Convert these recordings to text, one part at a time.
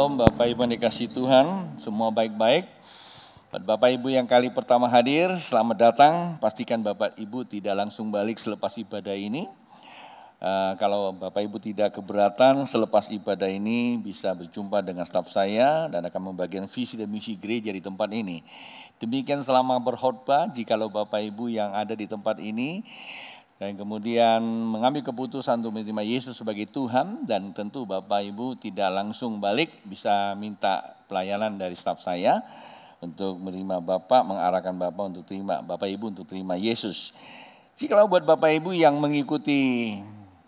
Shalom Bapak Ibu yang dikasihi Tuhan, semua baik-baik. Buat Bapak Ibu yang kali pertama hadir, selamat datang. Pastikan Bapak Ibu tidak langsung balik selepas ibadah ini. Kalau Bapak Ibu tidak keberatan, selepas ibadah ini bisa berjumpa dengan staf saya dan akan membagikan visi dan misi gereja di tempat ini. Demikian selama berkhotbah, jikalau Bapak Ibu yang ada di tempat ini dan kemudian mengambil keputusan untuk menerima Yesus sebagai Tuhan, dan tentu Bapak Ibu tidak langsung balik, bisa minta pelayanan dari staf saya untuk menerima Bapak, mengarahkan Bapak untuk terima, Bapak Ibu untuk terima Yesus. Jikalau buat Bapak Ibu yang mengikuti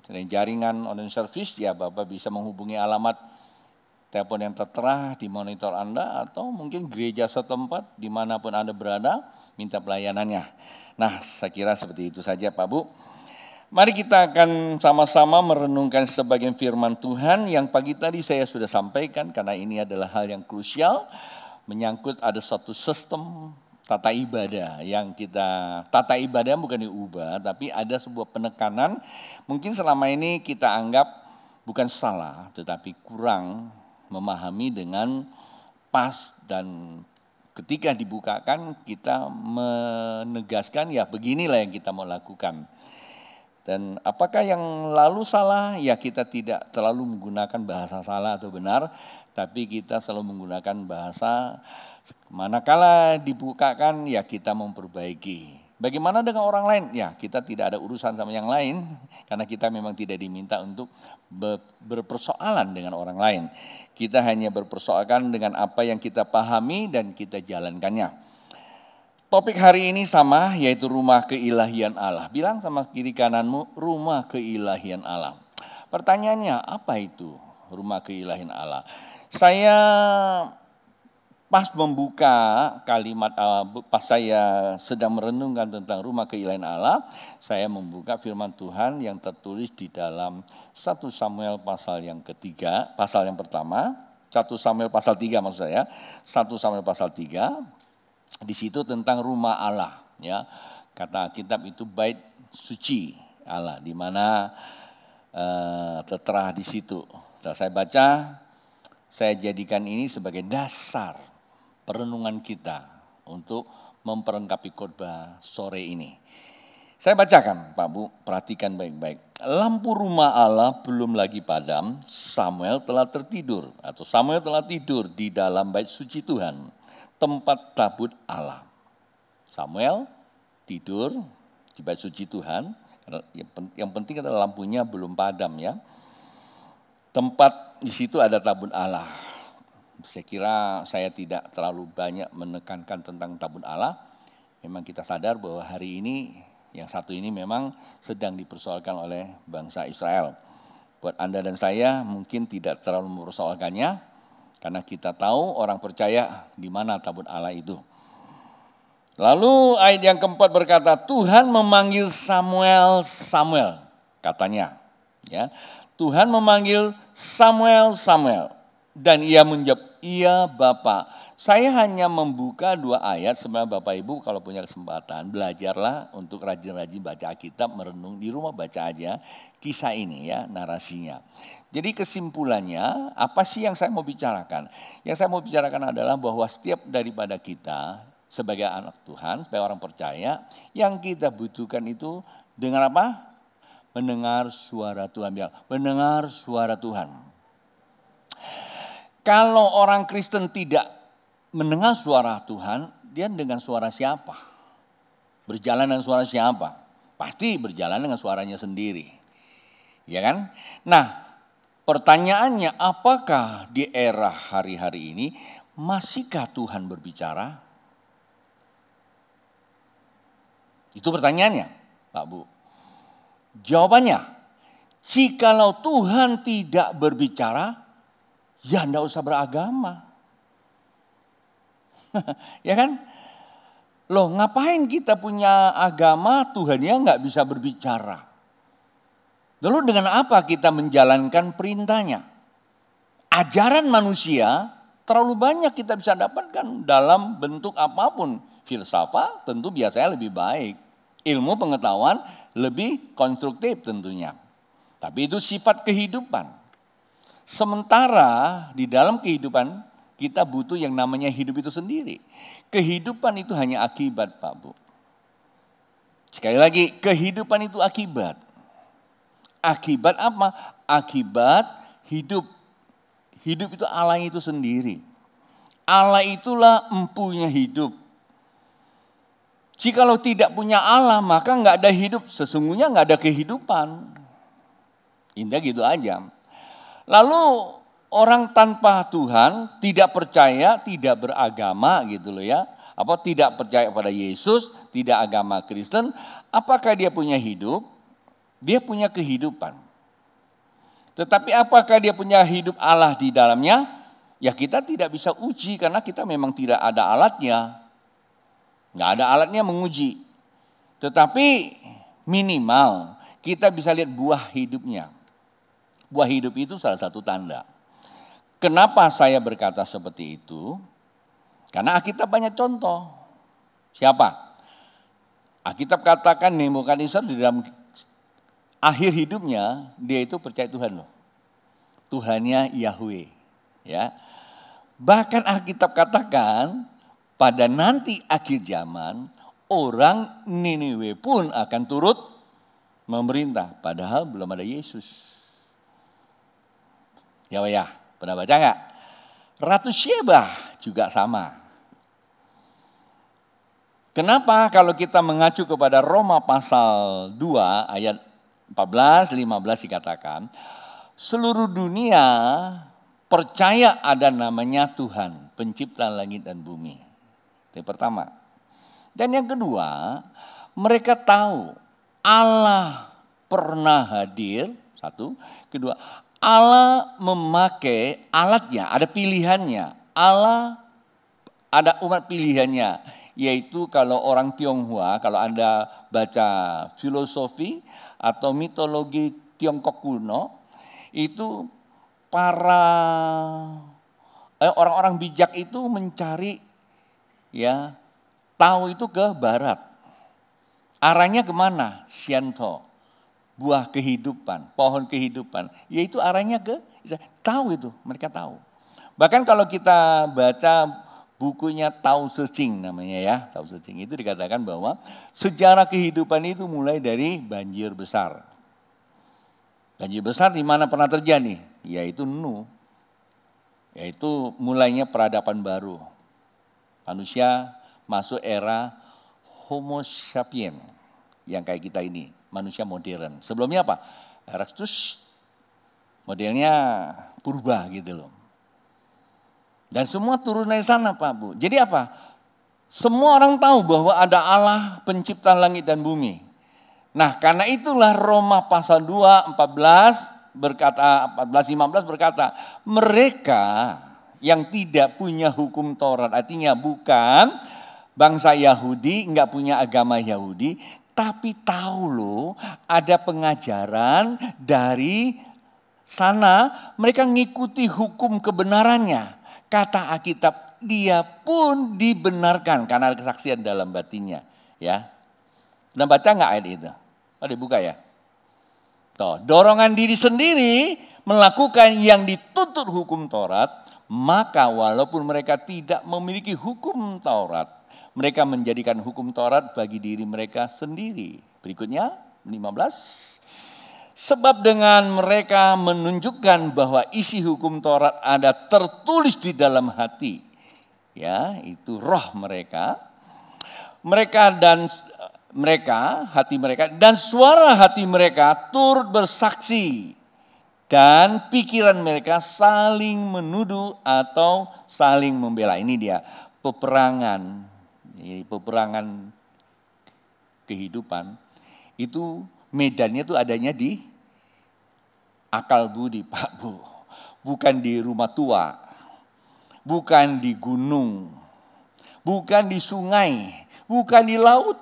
jaringan online service, ya Bapak bisa menghubungi alamat telepon yang tertera di monitor Anda, atau mungkin gereja setempat dimanapun Anda berada, minta pelayanannya. Nah, saya kira seperti itu saja Pak Bu. Mari kita akan sama-sama merenungkan sebagian firman Tuhan yang pagi tadi saya sudah sampaikan, karena ini adalah hal yang krusial, menyangkut ada suatu sistem tata ibadah yang tata ibadah bukan diubah, tapi ada sebuah penekanan, mungkin selama ini kita anggap bukan salah, tetapi kurang memahami dengan pas, dan ketika dibukakan kita menegaskan ya beginilah yang kita mau lakukan. Dan apakah yang lalu salah? Ya kita tidak terlalu menggunakan bahasa salah atau benar, tapi kita selalu menggunakan bahasa manakala dibukakan ya kita memperbaiki. Bagaimana dengan orang lain? Ya kita tidak ada urusan sama yang lain, karena kita memang tidak diminta untuk berpersoalan dengan orang lain. Kita hanya berpersoalan dengan apa yang kita pahami dan kita jalankannya. Topik hari ini sama, yaitu rumah keilahian Allah. Bilang sama kiri kananmu, rumah keilahian Allah. Pertanyaannya, apa itu rumah keilahian Allah? Saya pas membuka kalimat, pas saya sedang merenungkan tentang rumah keilahian Allah, saya membuka firman Tuhan yang tertulis di dalam 1 Samuel pasal yang ketiga, pasal yang pertama, 1 Samuel pasal 3 maksud saya, 1 Samuel pasal 3, di situ tentang rumah Allah, ya. Kata kitab itu bait suci Allah, di mana tertera di situ. Setelah saya baca, saya jadikan ini sebagai dasar perenungan kita untuk memperlengkapi khotbah sore ini. Saya bacakan Pak Bu, perhatikan baik-baik. Lampu rumah Allah belum lagi padam, Samuel telah tertidur, atau Samuel telah tidur di dalam bait suci Tuhan, tempat tabut Allah. Samuel tidur di bait suci Tuhan, yang penting adalah lampunya belum padam ya. Tempat di situ ada tabut Allah. Saya kira saya tidak terlalu banyak menekankan tentang tabut Allah. Memang kita sadar bahwa hari ini, yang satu ini memang sedang dipersoalkan oleh bangsa Israel. Buat Anda dan saya mungkin tidak terlalu mempersoalkannya, karena kita tahu orang percaya di mana tabut Allah itu. Lalu ayat yang keempat berkata, Tuhan memanggil Samuel, Samuel, katanya. Ya, Tuhan memanggil Samuel, Samuel. Dan ia menjawab, iya Bapak. Saya hanya membuka 2 ayat, sebenarnya Bapak Ibu kalau punya kesempatan, belajarlah untuk rajin-rajin baca Alkitab, merenung di rumah, baca aja kisah ini ya, narasinya. Jadi kesimpulannya, apa sih yang saya mau bicarakan? Yang saya mau bicarakan adalah bahwa setiap daripada kita sebagai anak Tuhan, sebagai orang percaya, yang kita butuhkan itu dengan apa? Mendengar suara Tuhan. Mendengar suara Tuhan. Kalau orang Kristen tidak mendengar suara Tuhan, dia dengan suara siapa? Berjalan dengan suara siapa? Pasti berjalan dengan suaranya sendiri. Ya kan? Nah, pertanyaannya, apakah di era hari-hari ini masihkah Tuhan berbicara? Itu pertanyaannya, Pak Bu. Jawabannya, jikalau Tuhan tidak berbicara, ya enggak usah beragama. Ya kan? Loh, ngapain kita punya agama, Tuhannya enggak bisa berbicara? Lalu dengan apa kita menjalankan perintahnya? Ajaran manusia terlalu banyak kita bisa dapatkan dalam bentuk apapun. Filsafat tentu biasanya lebih baik. Ilmu pengetahuan lebih konstruktif tentunya. Tapi itu sifat kehidupan. Sementara di dalam kehidupan kita butuh yang namanya hidup itu sendiri. Kehidupan itu hanya akibat, Pak Bu. Sekali lagi, kehidupan itu akibat. Akibat apa? Akibat hidup. Hidup itu Allah itu sendiri. Allah itulah empunya hidup. Jikalau tidak punya Allah, maka nggak ada hidup. Sesungguhnya nggak ada kehidupan. Indah gitu aja. Lalu orang tanpa Tuhan, tidak percaya, tidak beragama gitu loh ya. Apa tidak percaya pada Yesus, tidak agama Kristen. Apakah dia punya hidup? Dia punya kehidupan. Tetapi apakah dia punya hidup Allah di dalamnya? Ya kita tidak bisa uji karena kita memang tidak ada alatnya. Nggak ada alatnya menguji. Tetapi minimal kita bisa lihat buah hidupnya. Buah hidup itu salah satu tanda. Kenapa saya berkata seperti itu? Karena Alkitab banyak contoh. Siapa? Alkitab katakan Nebukadnezar di dalam akhir hidupnya dia itu percaya Tuhan loh. Tuhannya Yahweh. Ya. Bahkan Alkitab katakan pada nanti akhir zaman orang Niniwe pun akan turut memerintah. Padahal belum ada Yesus. Ya, pernah baca nggak? Ratu Syebah juga sama. Kenapa kalau kita mengacu kepada Roma pasal 2 ayat 14-15 dikatakan, seluruh dunia percaya ada namanya Tuhan, pencipta langit dan bumi. Itu yang pertama. Dan yang kedua, mereka tahu Allah pernah hadir, satu. Kedua, Allah memakai alatnya, ada pilihannya. Allah ada umat pilihannya, yaitu kalau orang Tionghoa, kalau Anda baca filosofi atau mitologi Tiongkok kuno, itu para orang-orang bijak itu mencari ya tahu itu ke barat. Arahnya kemana? Shanto. Buah kehidupan, pohon kehidupan, yaitu arahnya ke tahu itu, mereka tahu. Bahkan kalau kita baca bukunya Tao Te Ching namanya ya, Tao Te Ching itu dikatakan bahwa sejarah kehidupan itu mulai dari banjir besar. Banjir besar di mana pernah terjadi? Yaitu Nuh, yaitu mulainya peradaban baru. Manusia masuk era Homo sapiens yang kayak kita ini. Manusia modern. Sebelumnya apa? Erectus, modelnya purba gitu loh. Dan semua turun dari sana Pak Bu. Jadi apa? Semua orang tahu bahwa ada Allah pencipta langit dan bumi. Nah karena itulah Roma pasal 2, 14 berkata, 14-15 berkata, mereka yang tidak punya hukum Taurat, artinya bukan bangsa Yahudi, enggak punya agama Yahudi, tapi tahu loh ada pengajaran dari sana, mereka ngikuti hukum kebenarannya. Kata Alkitab, dia pun dibenarkan karena ada kesaksian dalam batinnya. Ya, udah baca nggak ayat itu? Oh dibuka ya. Tuh, dorongan diri sendiri melakukan yang dituntut hukum Taurat, maka walaupun mereka tidak memiliki hukum Taurat, mereka menjadikan hukum Taurat bagi diri mereka sendiri. Berikutnya 15. Sebab dengan mereka menunjukkan bahwa isi hukum Taurat ada tertulis di dalam hati. Ya, itu roh mereka. Hati mereka dan suara hati mereka turut bersaksi. Dan pikiran mereka saling menuduh atau saling membela. Ini dia peperangan. Peperangan kehidupan itu medannya itu adanya di akal budi Pak Bu, bukan di rumah tua, bukan di gunung, bukan di sungai, bukan di laut.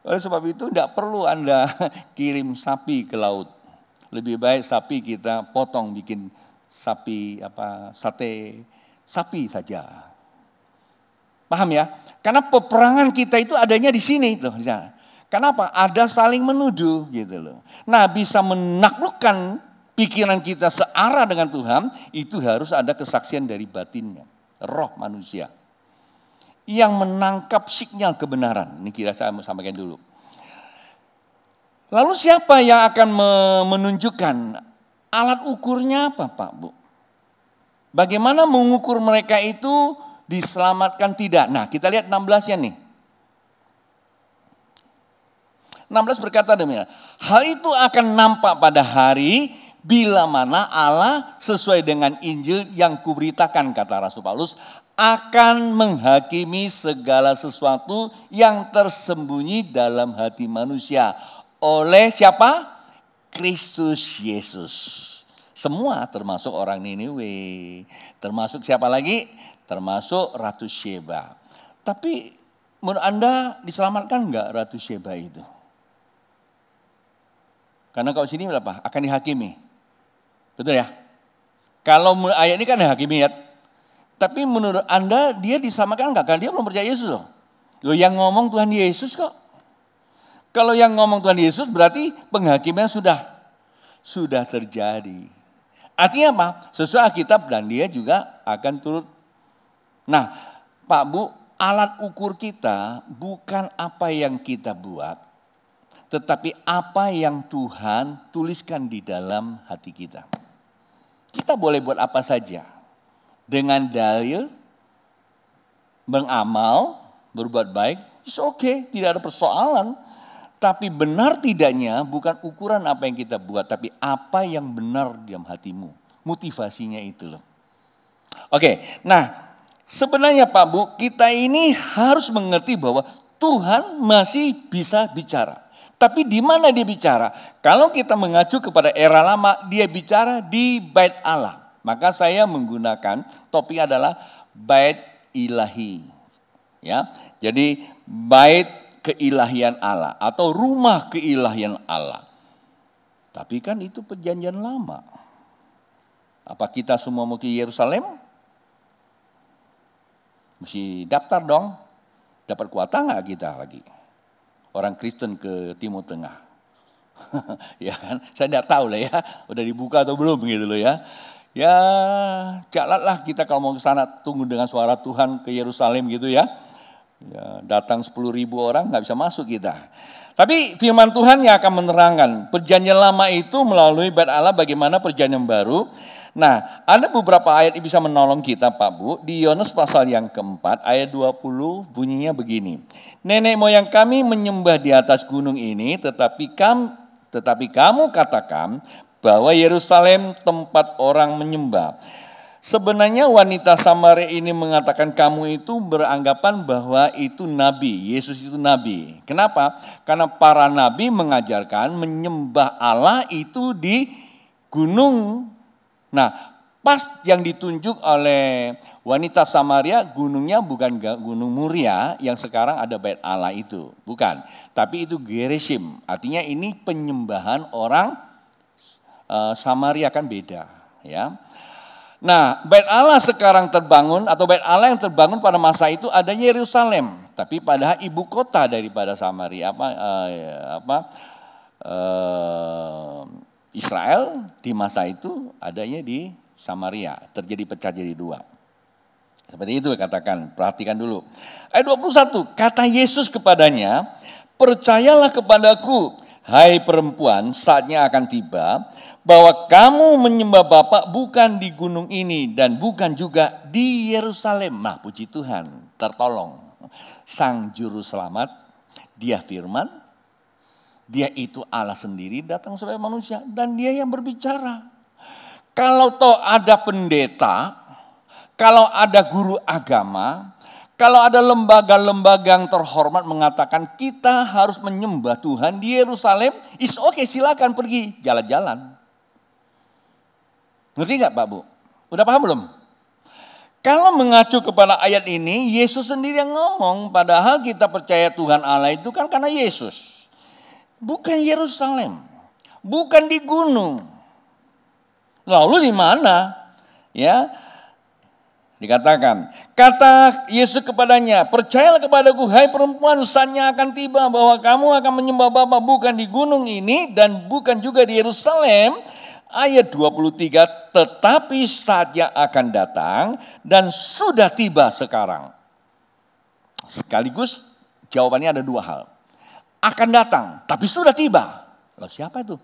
Oleh sebab itu tidak perlu Anda kirim sapi ke laut, lebih baik sapi kita potong bikin sapi sate sapi saja. Paham ya? Karena peperangan kita itu adanya di sini itu. Kenapa? Ada saling menuduh gitu loh. Nah bisa menaklukkan pikiran kita searah dengan Tuhan, itu harus ada kesaksian dari batinnya, roh manusia yang menangkap sinyal kebenaran. Ini kira saya mau sampaikan dulu. Lalu siapa yang akan menunjukkan alat ukurnya apa, Pak, Bu? Bagaimana mengukur mereka itu diselamatkan tidak? Nah, kita lihat 16-nya nih. 16 berkata demikian, hal itu akan nampak pada hari bila mana Allah sesuai dengan Injil yang kuberitakan, kata Rasul Paulus, akan menghakimi segala sesuatu yang tersembunyi dalam hati manusia. Oleh siapa? Kristus Yesus. Semua termasuk orang Niniwe. Termasuk siapa lagi? Termasuk Ratu Sheba. Tapi menurut Anda diselamatkan enggak Ratu Sheba itu? Karena kalau sini apa? Akan dihakimi. Betul ya? Kalau ayat ini kan dihakimi ya. Tapi menurut Anda dia diselamatkan enggak? Karena dia belum percaya Yesus loh. Loh, yang ngomong Tuhan Yesus kok. Kalau yang ngomong Tuhan Yesus berarti penghakiman sudah terjadi. Artinya apa? Sesuai Alkitab dan dia juga akan turut. Nah, Pak Bu, alat ukur kita bukan apa yang kita buat, tetapi apa yang Tuhan tuliskan di dalam hati kita. Kita boleh buat apa saja. Dengan dalil, mengamal, berbuat baik, it's okay, tidak ada persoalan. Tapi benar tidaknya bukan ukuran apa yang kita buat, tapi apa yang benar di dalam hatimu. Motivasinya itu loh. Oke, nah sebenarnya Pak Bu, kita ini harus mengerti bahwa Tuhan masih bisa bicara. Tapi di mana dia bicara? Kalau kita mengacu kepada era lama, dia bicara di Bait Allah. Maka saya menggunakan topik adalah Bait Ilahi. Ya, jadi Bait Keilahian Allah atau rumah keilahian Allah. Tapi kan itu perjanjian lama. Apa kita semua mau ke Yerusalem? Mesti daftar dong. Dapat kuota nggak kita lagi? Orang Kristen ke Timur Tengah. Ya kan? Saya tidak tahu lah ya. Udah dibuka atau belum gitu loh ya. Ya jalanlah kita kalau mau ke sana, tunggu dengan suara Tuhan ke Yerusalem gitu ya. Ya, datang 10.000 orang nggak bisa masuk kita. Tapi firman Tuhan yang akan menerangkan perjanjian lama itu melalui Bait Allah, bagaimana perjanjian baru. Nah, ada beberapa ayat yang bisa menolong kita Pak Bu. Di Yohanes pasal yang keempat ayat 20 bunyinya begini. Nenek moyang kami menyembah di atas gunung ini, tetapi kamu katakan bahwa Yerusalem tempat orang menyembah. Sebenarnya wanita Samaria ini mengatakan kamu itu beranggapan bahwa itu nabi, Yesus itu nabi. Kenapa? Karena para nabi mengajarkan menyembah Allah itu di gunung. Nah, pas yang ditunjuk oleh wanita Samaria, gunungnya bukan gunung Muria yang sekarang ada Bait Allah itu, bukan. Tapi itu Gerizim, artinya ini penyembahan orang Samaria kan beda, ya. Nah, Bait Allah sekarang terbangun atau Bait Allah yang terbangun pada masa itu adanya Yerusalem, tapi padahal ibu kota daripada Samaria Israel di masa itu adanya di Samaria, terjadi pecah jadi dua. Seperti itu katakan, perhatikan dulu. Ayat 21, kata Yesus kepadanya, percayalah kepadaku, hai perempuan, saatnya akan tiba bahwa kamu menyembah Bapa bukan di gunung ini dan bukan juga di Yerusalem. Nah, puji Tuhan, tertolong. Sang Juru Selamat, dia firman, dia itu Allah sendiri datang sebagai manusia dan dia yang berbicara. Kalau toh ada pendeta, kalau ada guru agama, kalau ada lembaga-lembaga yang terhormat mengatakan kita harus menyembah Tuhan di Yerusalem, is okay, silakan pergi jalan-jalan. Ngerti nggak Pak Bu? Udah paham belum? Kalau mengacu kepada ayat ini, Yesus sendiri yang ngomong, padahal kita percaya Tuhan Allah itu kan karena Yesus. Bukan Yerusalem, bukan di gunung. Lalu di mana? Ya, dikatakan, kata Yesus kepadanya, percayalah kepadaku, hai perempuan, saatnya akan tiba bahwa kamu akan menyembah Bapa bukan di gunung ini dan bukan juga di Yerusalem. Ayat 23, tetapi saatnya akan datang dan sudah tiba sekarang. Sekaligus jawabannya ada dua hal. Akan datang, tapi sudah tiba. Lalu siapa itu?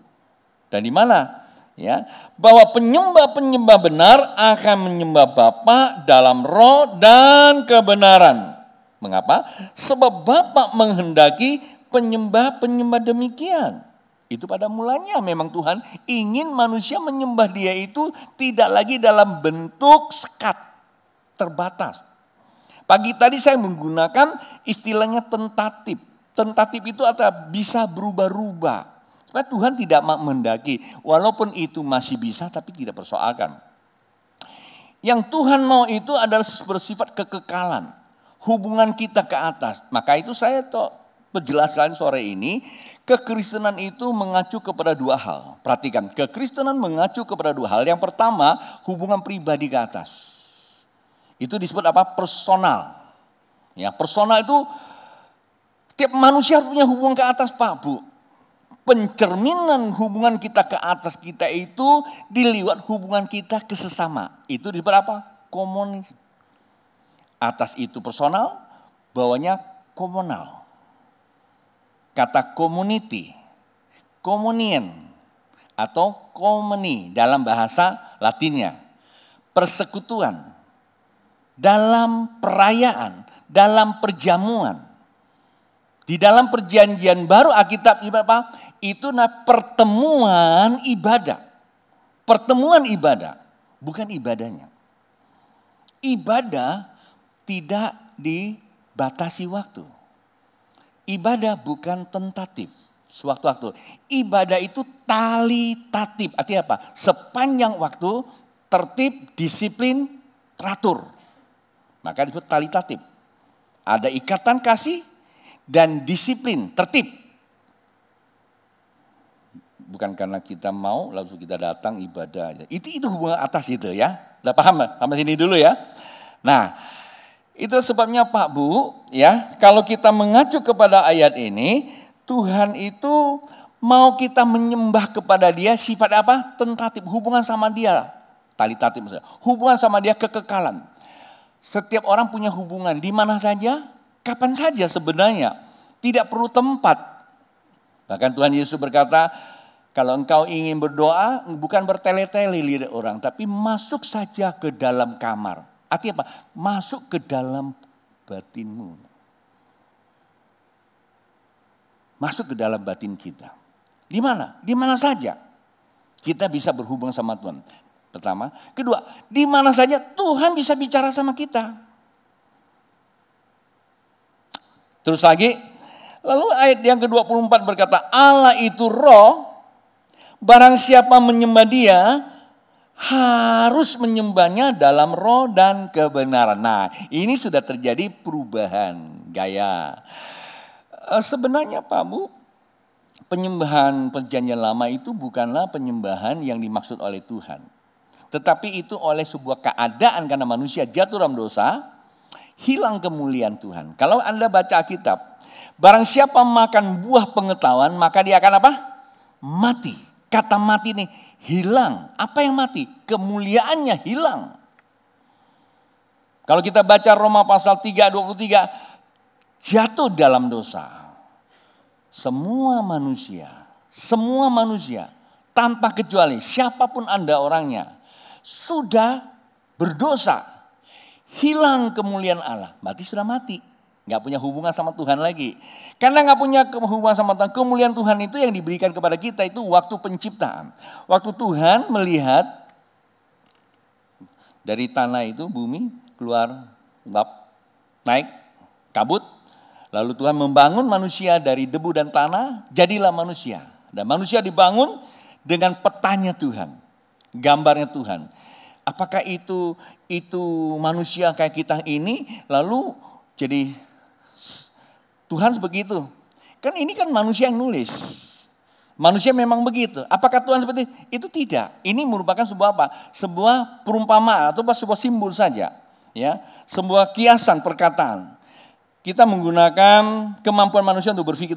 Dan di mana? Ya, bahwa penyembah-penyembah benar akan menyembah Bapa dalam roh dan kebenaran. Mengapa? Sebab Bapa menghendaki penyembah-penyembah demikian. Itu pada mulanya memang Tuhan ingin manusia menyembah Dia itu tidak lagi dalam bentuk sekat, terbatas. Pagi tadi saya menggunakan istilahnya tentatif. Tentatif itu bisa berubah-ubah. Supaya Tuhan tidak menghendaki, walaupun itu masih bisa tapi tidak persoalkan. Yang Tuhan mau itu adalah bersifat kekekalan. Hubungan kita ke atas. Maka itu saya penjelaskan sore ini, kekristenan itu mengacu kepada dua hal. Perhatikan, kekristenan mengacu kepada dua hal. Yang pertama, hubungan pribadi ke atas. Itu disebut apa? Personal. Ya, personal itu setiap manusia punya hubungan ke atas, Pak, Bu. Pencerminan hubungan kita ke atas kita itu dilihat hubungan kita ke sesama. Itu disebut apa? Komunis. Atas itu personal, bawahnya komunal. Kata community, communion, atau comuni dalam bahasa Latinnya. Persekutuan, dalam perayaan, dalam perjamuan. Di dalam perjanjian baru Alkitab apa? Itu pertemuan ibadah. Pertemuan ibadah, bukan ibadahnya. Ibadah tidak dibatasi waktu. Ibadah bukan tentatif, sewaktu-waktu. Ibadah itu talitatif, artinya apa? Sepanjang waktu, tertib, disiplin, teratur. Maka disebut talitatif. Ada ikatan kasih dan disiplin, tertib. Bukan karena kita mau langsung kita datang ibadah aja. Itu hubungan atas itu ya. Udah paham? Sampai sini dulu ya. Nah, itu sebabnya Pak Bu, ya, kalau kita mengacu kepada ayat ini, Tuhan itu mau kita menyembah kepada Dia sifat apa? Tentatif, hubungan sama Dia. Talitatif maksudnya. Hubungan sama Dia kekekalan. Setiap orang punya hubungan di mana saja, kapan saja sebenarnya. Tidak perlu tempat. Bahkan Tuhan Yesus berkata, kalau engkau ingin berdoa, bukan bertele-tele lihat orang, tapi masuk saja ke dalam kamar. Artinya apa? Masuk ke dalam batinmu. Masuk ke dalam batin kita. Di mana? Di mana saja kita bisa berhubung sama Tuhan. Pertama. Kedua, di mana saja Tuhan bisa bicara sama kita. Terus lagi, lalu ayat yang ke-24 berkata, Allah itu roh. Barang siapa menyembah Dia harus menyembahnya dalam roh dan kebenaran. Nah, ini sudah terjadi perubahan gaya. Sebenarnya Pak Bu, penyembahan perjanjian lama itu bukanlah penyembahan yang dimaksud oleh Tuhan. Tetapi itu oleh sebuah keadaan karena manusia jatuh dalam dosa, hilang kemuliaan Tuhan. Kalau Anda baca Alkitab, barang siapa makan buah pengetahuan maka dia akan apa? Mati. Kata mati nih, hilang. Apa yang mati? Kemuliaannya hilang. Kalau kita baca Roma pasal 3:23, jatuh dalam dosa. Semua manusia, tanpa kecuali siapapun Anda orangnya, sudah berdosa. Hilang kemuliaan Allah, berarti sudah mati. Gak punya hubungan sama Tuhan lagi. Karena gak punya hubungan sama Tuhan, kemuliaan Tuhan itu yang diberikan kepada kita itu waktu penciptaan. Waktu Tuhan melihat dari tanah itu bumi keluar naik kabut. Lalu Tuhan membangun manusia dari debu dan tanah, jadilah manusia. Dan manusia dibangun dengan petanya Tuhan, gambarnya Tuhan. Apakah itu manusia kayak kita ini lalu jadi Tuhan begitu. Kan ini kan manusia yang nulis. Manusia memang begitu. Apakah Tuhan seperti itu? Tidak. Ini merupakan sebuah apa? Sebuah perumpamaan atau sebuah simbol saja. Ya, sebuah kiasan perkataan. Kita menggunakan kemampuan manusia untuk berpikir.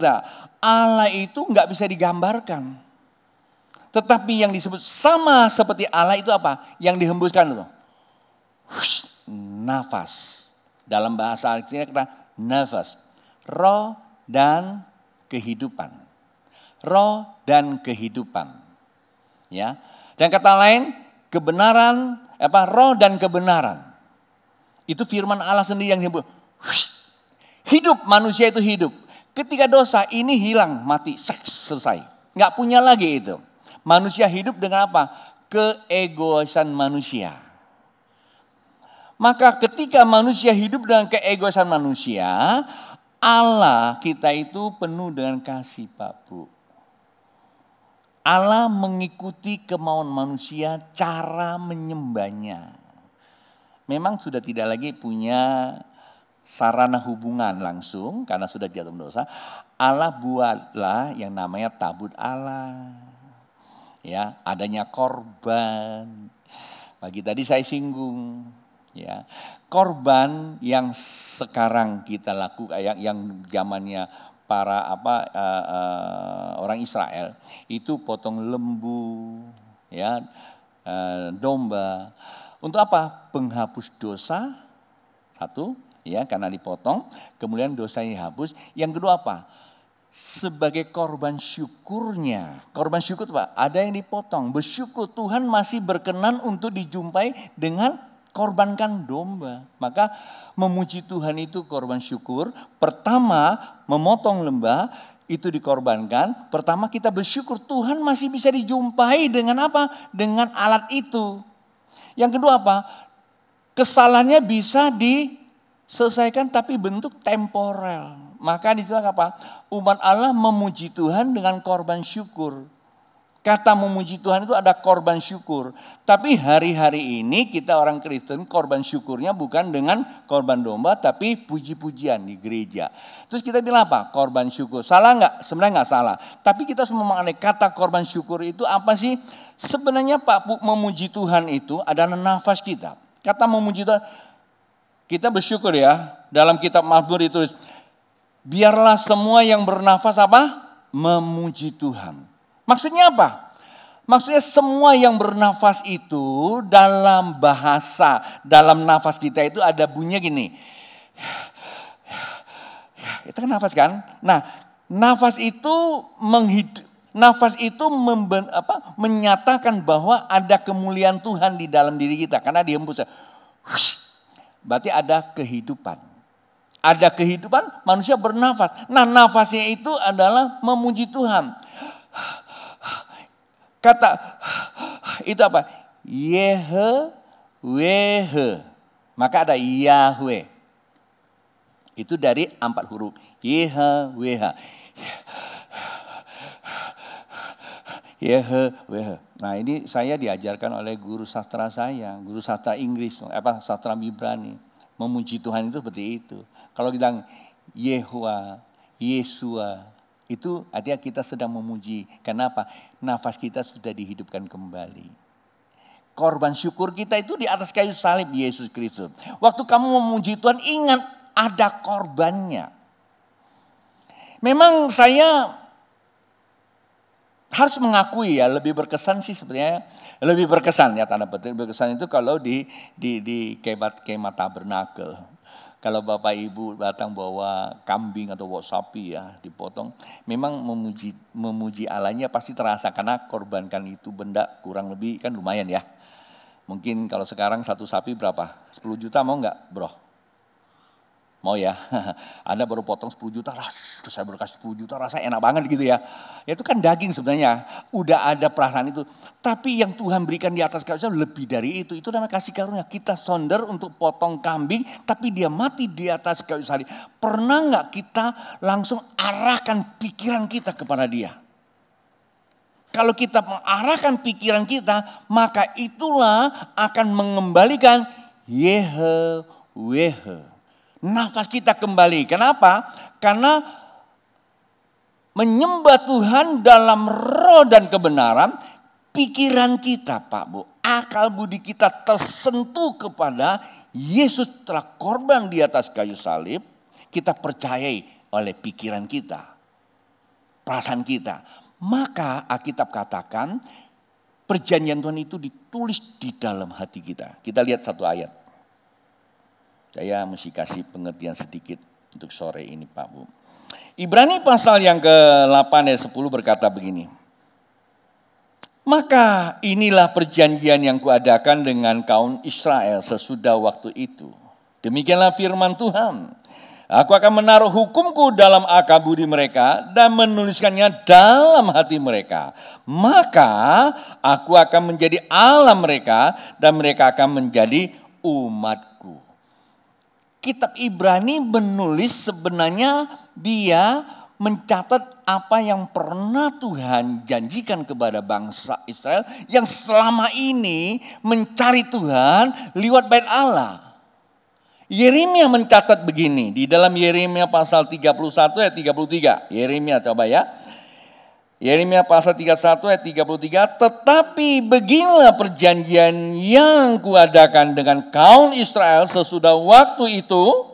Allah itu nggak bisa digambarkan. Tetapi yang disebut sama seperti Allah itu apa? Yang dihembuskan itu. Nafas. Dalam bahasa Inggrisnya kata nafas. Roh dan kehidupan. Roh dan kehidupan. Ya. Dan kata lain, kebenaran, roh dan kebenaran. Itu firman Allah sendiri yang disebut. Hidup, manusia itu hidup. Ketika dosa ini hilang, mati, selesai. Nggak punya lagi itu. Manusia hidup dengan apa? Keegoisan manusia. Maka ketika manusia hidup dengan keegoisan manusia, Allah kita itu penuh dengan kasih, Pak Bu. Allah mengikuti kemauan manusia cara menyembahnya. Memang sudah tidak lagi punya sarana hubungan langsung karena sudah jatuh dosa. Allah buatlah yang namanya tabut Allah. Ya, adanya korban. Pagi tadi saya singgung, ya, korban yang sekarang kita lakukan, yang zamannya para orang Israel itu potong lembu, ya, domba. Untuk apa? Penghapus dosa. Satu, ya, karena dipotong, kemudian dosanya dihapus. Yang kedua apa? Sebagai korban syukurnya. Korban syukur Pak, ada yang dipotong. Bersyukur Tuhan masih berkenan untuk dijumpai dengan korbankan domba. Maka memuji Tuhan itu korban syukur. Pertama memotong lembah itu dikorbankan. Pertama kita bersyukur Tuhan masih bisa dijumpai dengan apa? Dengan alat itu. Yang kedua apa? Kesalahannya bisa diselesaikan tapi bentuk temporer. Maka disebut apa? Umat Allah memuji Tuhan dengan korban syukur. Kata memuji Tuhan itu ada korban syukur. Tapi hari-hari ini kita orang Kristen korban syukurnya bukan dengan korban domba tapi puji-pujian di gereja. Terus kita bilang apa? Korban syukur. Salah nggak? Sebenarnya nggak salah. Tapi kita semua mengenai kata korban syukur itu apa sih? Sebenarnya Pak, memuji Tuhan itu adalah nafas kita. Kata memuji Tuhan, kita bersyukur ya. Dalam kitab Mazmur ditulis, biarlah semua yang bernafas apa? Memuji Tuhan. Maksudnya apa? Maksudnya semua yang bernafas itu dalam bahasa, dalam nafas kita itu ada bunyinya gini. Itu kan nafas kan? Nah, nafas itu menyatakan bahwa ada kemuliaan Tuhan di dalam diri kita. Karena dihembus. Berarti ada kehidupan. Ada kehidupan, manusia bernafas. Nah, nafasnya itu adalah memuji Tuhan. Kata itu apa? Yehweh. Maka ada Yahweh. Itu dari 4 huruf. Yehweh. Yehweh. Nah, ini saya diajarkan oleh guru sastra saya, guru sastra Inggris, sastra Ibrani. Memuji Tuhan itu seperti itu. Kalau kita bilang Yehwa, Yesua, itu artinya kita sedang memuji. Kenapa? Nafas kita sudah dihidupkan kembali. Korban syukur kita itu di atas kayu salib Yesus Kristus. Waktu kamu memuji Tuhan, ingat ada korbannya. Memang saya harus mengakui ya, lebih berkesan sih sebenarnya, lebih berkesan ya, tanda petik berkesan itu kalau di kemah tabernakel. Kalau Bapak Ibu datang bawa kambing atau bawa sapi ya dipotong, memang memuji Allahnya pasti terasa karena korbankan itu benda kurang lebih kan lumayan ya. Mungkin kalau sekarang satu sapi berapa? 10 juta mau nggak bro? Mau ya, Anda baru potong 10 juta, terus saya baru kasih 10 juta, rasa enak banget gitu ya. Ya itu kan daging sebenarnya, udah ada perasaan itu. Tapi yang Tuhan berikan di atas kayu salib lebih dari itu namanya kasih karunia. Kita sonder untuk potong kambing, tapi dia mati di atas kayu salib. Pernah nggak kita langsung arahkan pikiran kita kepada dia? Kalau kita mengarahkan pikiran kita, maka itulah akan mengembalikan Yehweh. Nafas kita kembali. Kenapa? Karena menyembah Tuhan dalam roh dan kebenaran, pikiran kita Pak Bu, akal budi kita tersentuh kepada Yesus telah korban di atas kayu salib. Kita percayai oleh pikiran kita, perasaan kita. Maka Alkitab katakan perjanjian Tuhan itu ditulis di dalam hati kita. Kita lihat satu ayat. Saya mesti kasih pengertian sedikit untuk sore ini Pak Bu. Ibrani pasal yang ke-8 ayat 10 berkata begini. Maka inilah perjanjian yang kuadakan dengan kaum Israel sesudah waktu itu. Demikianlah firman Tuhan. Aku akan menaruh hukumku dalam akal budi mereka dan menuliskannya dalam hati mereka. Maka aku akan menjadi Allah mereka dan mereka akan menjadi umatku. Kitab Ibrani menulis sebenarnya dia mencatat apa yang pernah Tuhan janjikan kepada bangsa Israel yang selama ini mencari Tuhan lewat bait Allah. Yeremia mencatat begini di dalam Yeremia pasal 31 ayat 33. Yeremia coba ya. Yeremia pasal 31 ayat 33. Tetapi beginilah perjanjian yang kuadakan dengan kaum Israel sesudah waktu itu.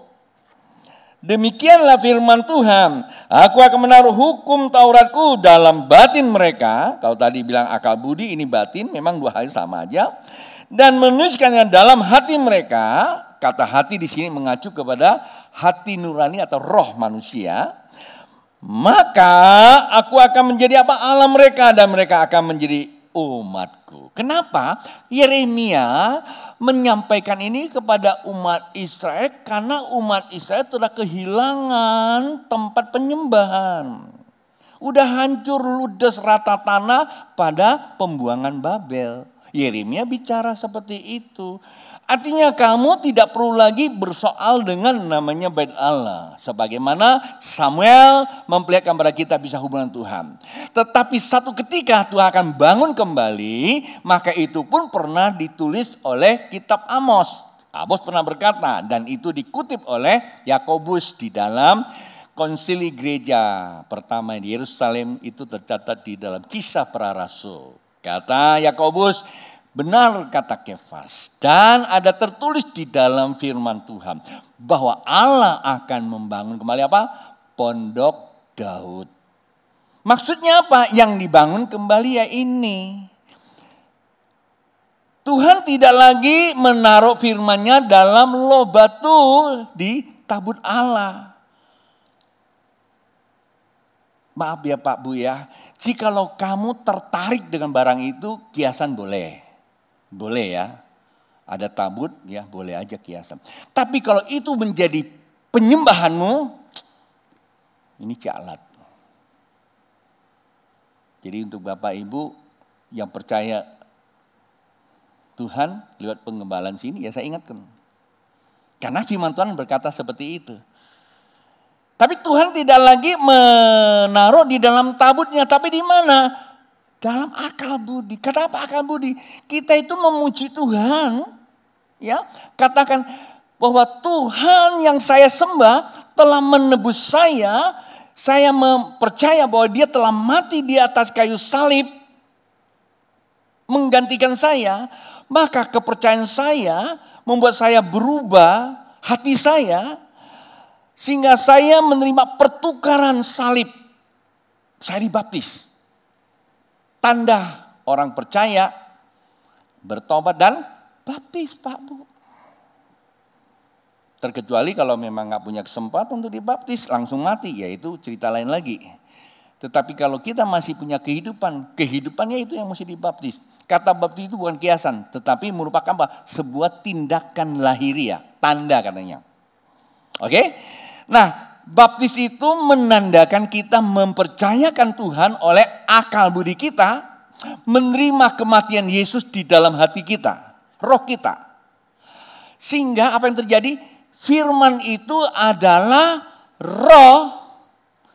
Demikianlah firman Tuhan, aku akan menaruh hukum Tauratku dalam batin mereka. Kalau tadi bilang akal budi, ini batin, memang dua hal sama aja. Dan menuliskannya dalam hati mereka. Kata hati di sini mengacu kepada hati nurani atau roh manusia. Maka aku akan menjadi apa? Allah mereka dan mereka akan menjadi umatku. Kenapa? Yeremia menyampaikan ini kepada umat Israel karena umat Israel telah kehilangan tempat penyembahan. Udah hancur ludes rata tanah pada pembuangan Babel. Yeremia bicara seperti itu. Artinya kamu tidak perlu lagi bersoal dengan namanya bait Allah. Sebagaimana Samuel memperlihatkan kepada kita bisa hubungan Tuhan. Tetapi satu ketika Tuhan akan bangun kembali, maka itu pun pernah ditulis oleh kitab Amos. Amos pernah berkata dan itu dikutip oleh Yakobus di dalam konsili gereja pertama di Yerusalem, itu tercatat di dalam Kisah Para Rasul. Kata Yakobus, benar kata Kefas, dan ada tertulis di dalam firman Tuhan bahwa Allah akan membangun kembali apa? Pondok Daud. Maksudnya apa? Yang dibangun kembali ya ini. Tuhan tidak lagi menaruh firman-Nya dalam loh batu di tabut Allah. Maaf ya Pak Bu ya, jikalau kamu tertarik dengan barang itu, kiasan boleh. Boleh ya, ada tabut ya boleh aja kiasan. Tapi kalau itu menjadi penyembahanmu, ini alat. Jadi untuk Bapak Ibu yang percaya Tuhan lewat pengembalaan sini, ya saya ingatkan. Karena firman Tuhan berkata seperti itu. Tapi Tuhan tidak lagi menaruh di dalam tabutnya, tapi di mana? Dalam akal budi. Kata apa akal budi? Kita itu memuji Tuhan. Ya, katakan bahwa Tuhan yang saya sembah telah menebus saya. Saya percaya bahwa Dia telah mati di atas kayu salib menggantikan saya. Maka kepercayaan saya membuat saya berubah hati saya. Sehingga saya menerima pertukaran salib. Saya dibaptis. Tanda orang percaya bertobat dan baptis Pak Bu. Terkecuali kalau memang gak punya kesempatan untuk dibaptis langsung mati, yaitu cerita lain lagi. Tetapi kalau kita masih punya kehidupan, kehidupannya itu yang mesti dibaptis. Kata baptis itu bukan kiasan, tetapi merupakan apa? Sebuah tindakan lahiriah, tanda katanya. Oke? Nah, baptis itu menandakan kita mempercayakan Tuhan oleh akal budi kita, menerima kematian Yesus di dalam hati kita, roh kita. Sehingga apa yang terjadi? Firman itu adalah roh.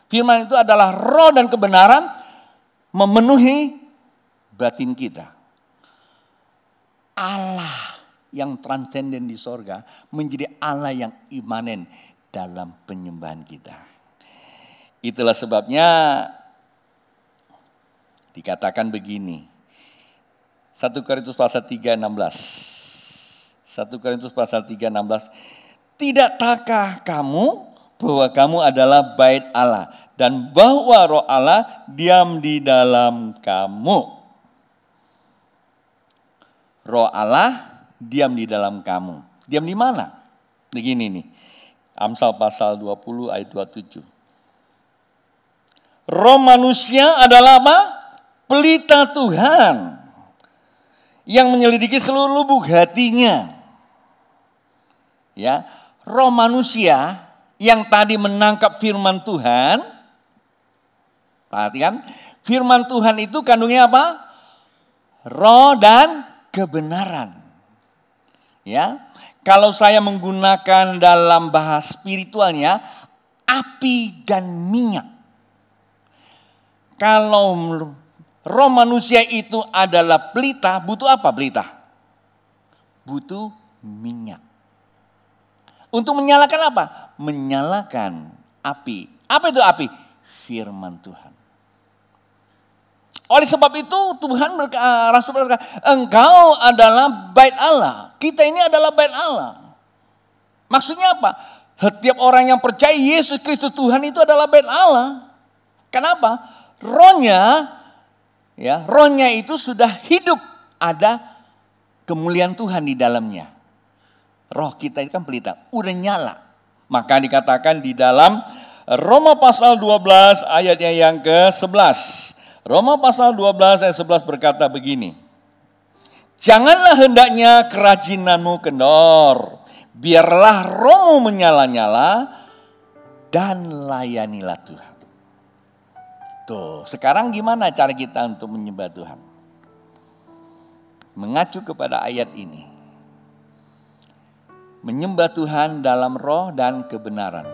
Firman itu adalah roh dan kebenaran memenuhi batin kita. Allah yang transenden di sorga menjadi Allah yang imanen dalam penyembahan kita. Itulah sebabnya dikatakan begini. 1 Korintus pasal 3:16. 1 Korintus pasal 3:16. Tidakkah kamu bahwa kamu adalah bait Allah dan bahwa roh Allah diam di dalam kamu. Roh Allah diam di dalam kamu. Diam di mana? Begini nih. Amsal pasal 20 ayat 27. Roh manusia adalah apa? Pelita Tuhan yang menyelidiki seluruh lubuk hatinya. Ya, roh manusia yang tadi menangkap firman Tuhan. Perhatikan, firman Tuhan itu kandungnya apa? Roh dan kebenaran. Ya, kalau saya menggunakan dalam bahasa spiritualnya, api dan minyak. Kalau roh manusia itu adalah pelita, butuh apa pelita? Butuh minyak. Untuk menyalakan apa? Menyalakan api. Apa itu api? Firman Tuhan. Oleh sebab itu Tuhan Rasul berkata, engkau adalah bait Allah. Kita ini adalah bait Allah. Maksudnya apa? Setiap orang yang percaya Yesus Kristus Tuhan itu adalah bait Allah. Kenapa? Rohnya itu sudah hidup, ada kemuliaan Tuhan di dalamnya. Roh kita itu kan pelita, udah nyala. Maka dikatakan di dalam Roma pasal 12 ayatnya yang ke-11. Roma pasal 12 ayat 11 berkata begini. Janganlah hendaknya kerajinanmu kendor, biarlah rohmu menyala-nyala dan layanilah Tuhan. Tuh, sekarang gimana cara kita untuk menyembah Tuhan? Mengacu kepada ayat ini. Menyembah Tuhan dalam roh dan kebenaran.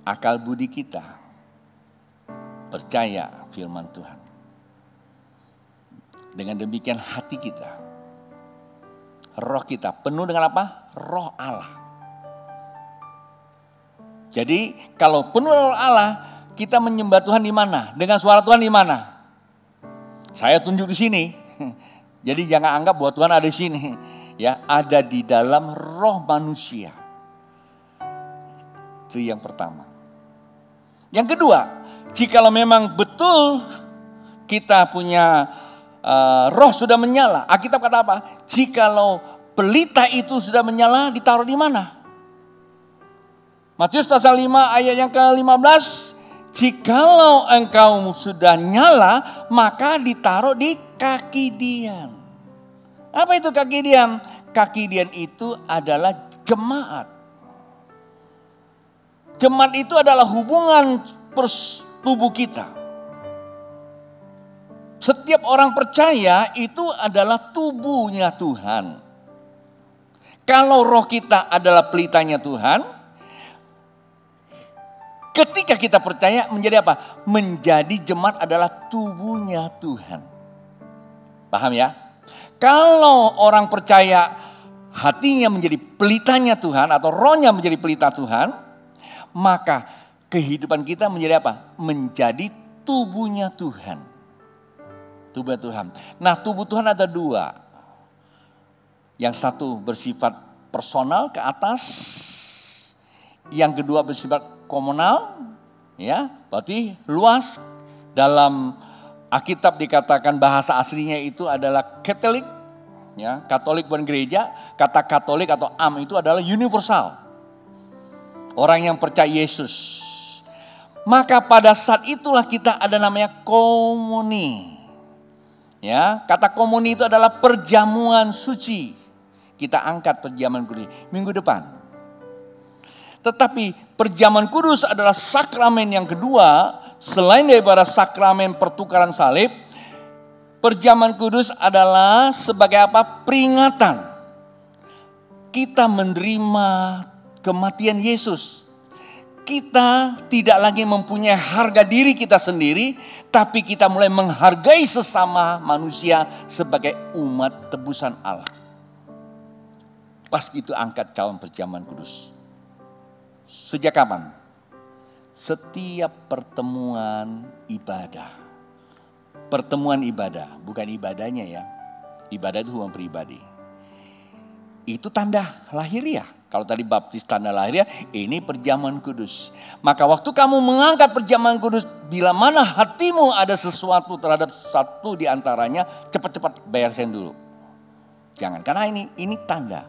Akal budi kita percaya firman Tuhan. Dengan demikian hati kita, roh kita penuh dengan apa? Roh Allah. Jadi kalau penuh roh Allah, kita menyembah Tuhan di mana? Dengan suara Tuhan di mana? Saya tunjuk di sini. Jadi jangan anggap bahwa Tuhan ada di sini. Ya, ada di dalam roh manusia. Itu yang pertama. Yang kedua, jikalau memang betul kita punya roh sudah menyala. Alkitab kata apa? Jikalau pelita itu sudah menyala, ditaruh di mana? Matius pasal 5 ayat yang ke-15. Jikalau engkau sudah nyala, maka ditaruh di kaki dian. Apa itu kaki dian? Kaki dian itu adalah jemaat. Jemaat itu adalah hubungan tubuh kita. Setiap orang percaya itu adalah tubuhnya Tuhan. Kalau roh kita adalah pelitanya Tuhan, ketika kita percaya menjadi apa? Menjadi jemaat adalah tubuhnya Tuhan. Paham ya? Kalau orang percaya hatinya menjadi pelitanya Tuhan atau rohnya menjadi pelita Tuhan, maka kehidupan kita menjadi apa? Menjadi tubuhnya Tuhan. Tubuhnya Tuhan. Nah, tubuh Tuhan ada dua. Yang satu bersifat personal ke atas, yang kedua bersifat komunal, ya, berarti luas. Dalam Alkitab dikatakan bahasa aslinya itu adalah Katolik, ya, Katolik bukan gereja. Kata Katolik atau itu adalah universal. Orang yang percaya Yesus. Maka pada saat itulah kita ada namanya komuni. Ya, kata komuni itu adalah perjamuan suci. Kita angkat perjamuan kudus minggu depan. Tetapi perjamuan kudus adalah sakramen yang kedua. Selain daripada sakramen pertukaran salib, perjamuan kudus adalah sebagai apa? Peringatan. Kita menerima kematian Yesus. Kita tidak lagi mempunyai harga diri kita sendiri, tapi kita mulai menghargai sesama manusia sebagai umat tebusan Allah. Pas itu angkat calon perjamuan kudus. Sejak kapan? Setiap pertemuan ibadah. Pertemuan ibadah, bukan ibadahnya ya. Ibadah itu hubungan pribadi. itu tanda lahiriah. Kalau tadi baptis tanda lahiriah, ini perjamuan kudus. Maka waktu kamu mengangkat perjamuan kudus, bila mana hatimu ada sesuatu terhadap satu di antaranya, cepat-cepat bayar sen dulu. Jangan, karena ini tanda.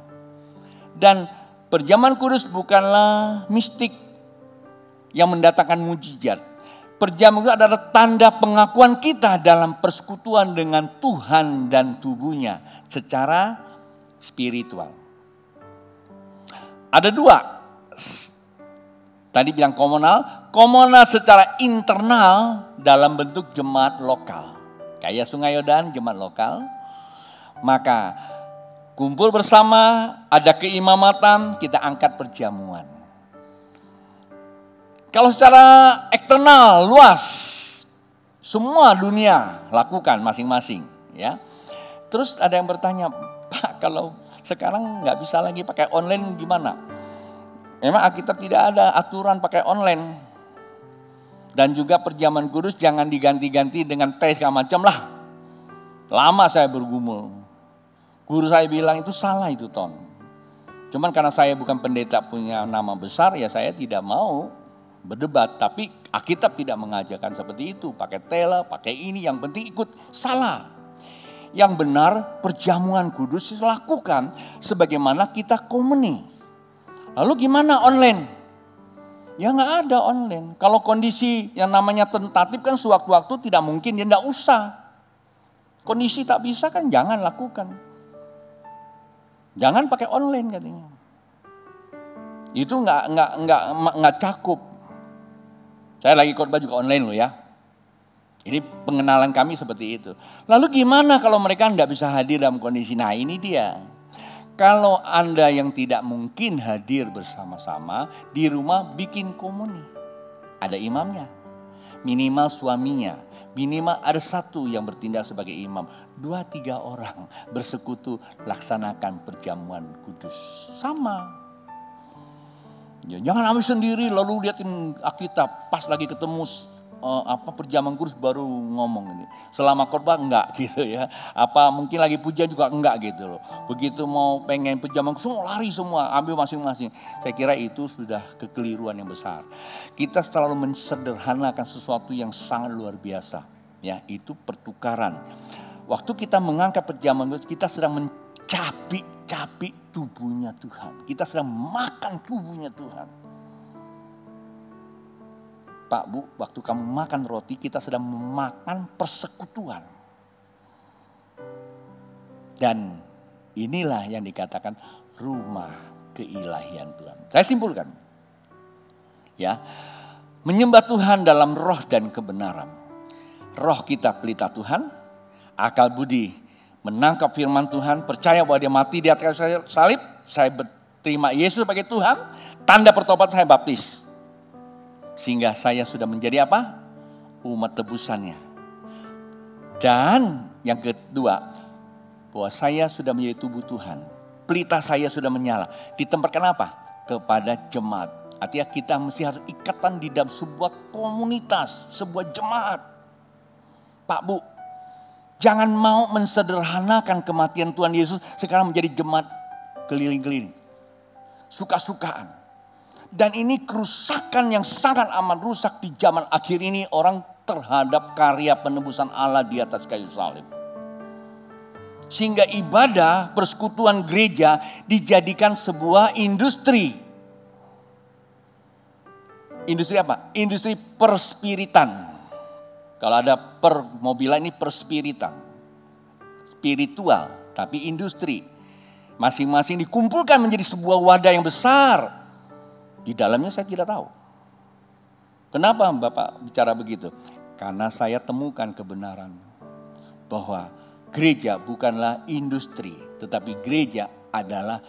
Dan perjamuan kudus bukanlah mistik yang mendatangkan mujizat. Perjamuan kudus adalah tanda pengakuan kita dalam persekutuan dengan Tuhan dan tubuhnya secara spiritual. Ada dua. Tadi bilang komunal. Komunal secara internal dalam bentuk jemaat lokal. Kayak Sungai Yordan, jemaat lokal. Maka kumpul bersama, ada keimamatan, kita angkat perjamuan. Kalau secara eksternal, luas, semua dunia lakukan masing-masing. Ya. Terus ada yang bertanya, Pak, kalau sekarang nggak bisa lagi pakai online gimana? Memang Alkitab tidak ada aturan pakai online. Dan juga perjamuan kudus jangan diganti-ganti dengan teh segala macam lah. Lama saya bergumul. Guru saya bilang itu salah itu Ton. Cuman karena saya bukan pendeta punya nama besar ya saya tidak mau berdebat. Tapi Alkitab tidak mengajarkan seperti itu. Pakai teh lah, pakai ini yang penting ikut. Salah. Yang benar perjamuan kudus dilakukan sebagaimana kita komuni. Lalu gimana online? Ya nggak ada online. Kalau kondisi yang namanya tentatif kan sewaktu-waktu tidak mungkin ya nggak usah. Kondisi tak bisa kan jangan lakukan. Jangan pakai online katanya. Itu nggak cakup. Saya lagi khotbah juga online loh ya. Ini pengenalan kami seperti itu. Lalu gimana kalau mereka tidak bisa hadir dalam kondisi? Nah ini dia. Kalau Anda yang tidak mungkin hadir bersama-sama, di rumah bikin komuni. Ada imamnya. Minimal suaminya. Minimal ada satu yang bertindak sebagai imam. 2-3 orang bersekutu laksanakan perjamuan kudus. Sama. Ya, jangan ambil sendiri lalu liatin Alkitab. Pas lagi ketemu perjamuan kudus baru ngomong ini. Selama khotbah enggak gitu ya. Apa mungkin lagi pujian juga enggak gitu loh. Begitu mau pengen perjamuan kudus semua lari semua ambil masing-masing. Saya kira itu sudah kekeliruan yang besar. Kita selalu mensederhanakan sesuatu yang sangat luar biasa. Ya, itu pertukaran. Waktu kita mengangkat perjamuan kudus kita sedang mencapi-capi tubuhnya Tuhan. Kita sedang makan tubuhnya Tuhan. Pak, Bu, waktu kamu makan roti, kita sedang memakan persekutuan. Dan inilah yang dikatakan rumah keilahian Tuhan. Saya simpulkan. Ya, menyembah Tuhan dalam roh dan kebenaran. Roh kita pelita Tuhan, akal budi menangkap firman Tuhan, percaya bahwa dia mati di atas kayu salib, saya berterima Yesus sebagai Tuhan, tanda pertobatan saya baptis. Sehingga saya sudah menjadi apa? Umat tebusannya. Dan yang kedua, bahwa saya sudah menjadi tubuh Tuhan. Pelita saya sudah menyala. Ditempatkan apa? Kepada jemaat. Artinya kita mesti harus ikatan di dalam sebuah komunitas, sebuah jemaat. Pak, Bu, jangan mau mensederhanakan kematian Tuhan Yesus sekarang menjadi jemaat keliling-keliling. Suka-sukaan. Dan ini kerusakan yang sangat amat rusak di zaman akhir ini orang terhadap karya penebusan Allah di atas kayu salib. Sehingga ibadah persekutuan gereja dijadikan sebuah industri. Industri apa? Industri perspiritan. Kalau ada permobilan ini perspiritan. Spiritual tapi industri. Masing-masing dikumpulkan menjadi sebuah wadah yang besar. Di dalamnya saya tidak tahu. Kenapa Bapak bicara begitu? Karena saya temukan kebenaran bahwa gereja bukanlah industri, tetapi gereja adalah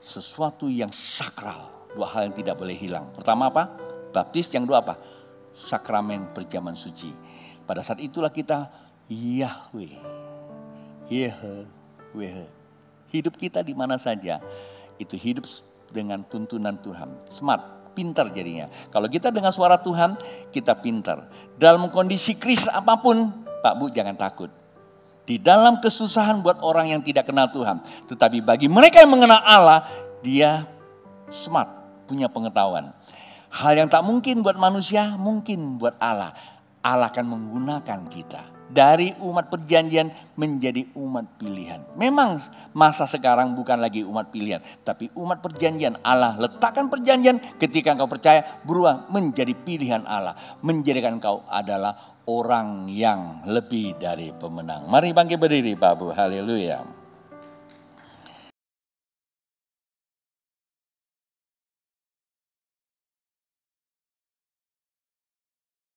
sesuatu yang sakral. 2 hal yang tidak boleh hilang. Pertama apa? Baptis. Yang 2 apa? Sakramen perjamuan suci. Pada saat itulah kita Yahweh. Hidup kita di mana saja itu hidup dengan tuntunan Tuhan. Smart, pintar jadinya. Kalau kita dengan suara Tuhan, kita pintar. Dalam kondisi krisis apapun, Pak Bu jangan takut. Di dalam kesusahan buat orang yang tidak kenal Tuhan. Tetapi bagi mereka yang mengenal Allah, dia smart, punya pengetahuan. Hal yang tak mungkin buat manusia, mungkin buat Allah. Allah akan menggunakan kita dari umat perjanjian menjadi umat pilihan. Memang masa sekarang bukan lagi umat pilihan, tapi umat perjanjian. Allah letakkan perjanjian, ketika engkau percaya berubah menjadi pilihan Allah. Menjadikan engkau adalah orang yang lebih dari pemenang. Mari bangkit berdiri Bapak Ibu, haleluya.